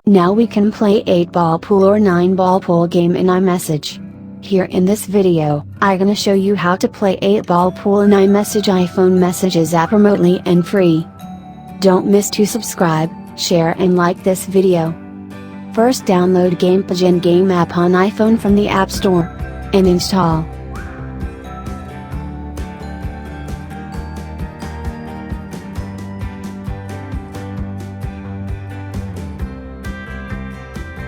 Now we can play 8-ball pool or 9-ball pool game in iMessage. Here in this video, I'm gonna show you how to play 8-ball pool in iMessage iPhone messages app remotely and free. Don't miss to subscribe, share and like this video. First download pigeon game app on iPhone from the App Store. And install.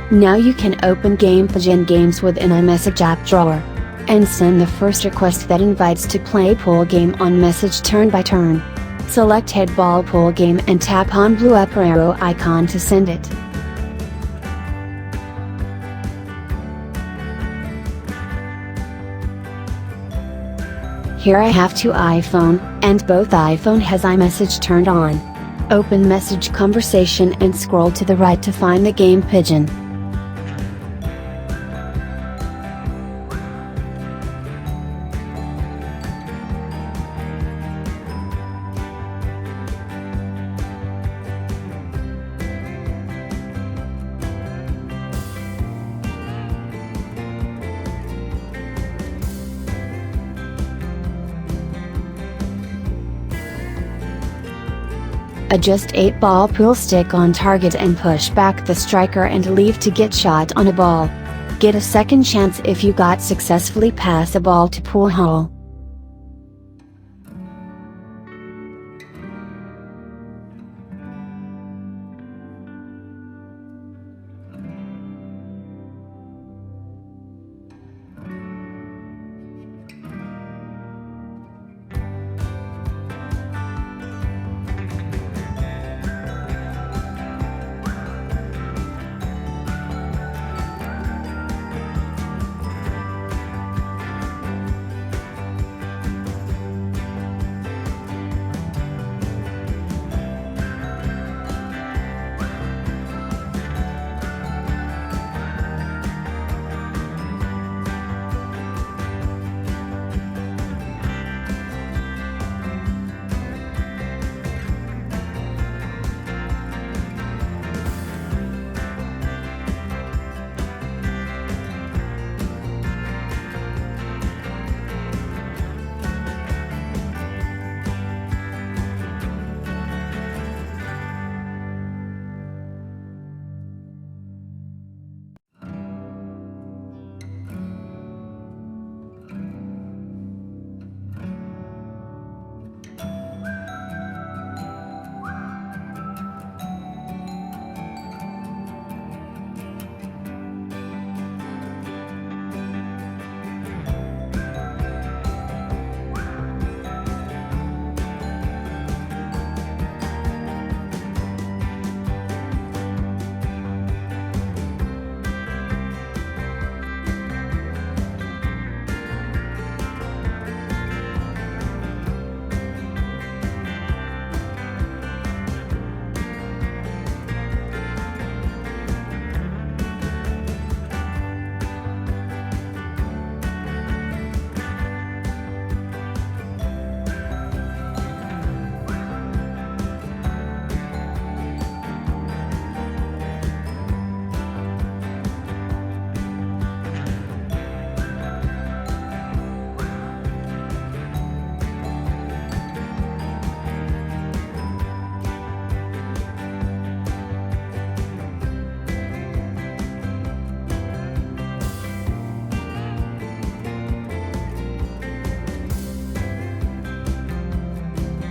Now you can open pigeon games within iMessage app drawer. And send the first request that invites to play pool game on message turn by turn. Select 8-ball pool game and tap on blue upper arrow icon to send it. Here I have two iPhone, and both iPhone has iMessage turned on. Open message conversation and scroll to the right to find the game pigeon. Adjust 8-ball pool stick on target and push back the striker and leave to get shot on a ball. Get a second chance if you got successfully pass a ball to pool hole.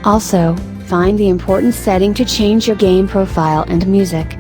Also, find the important setting to change your game profile and music.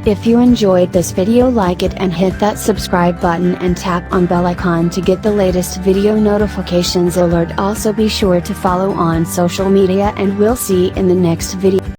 If you enjoyed this video, like it and hit that subscribe button and tap on bell icon to get the latest video notifications alert. Also be sure to follow on social media, and we'll see you in the next video.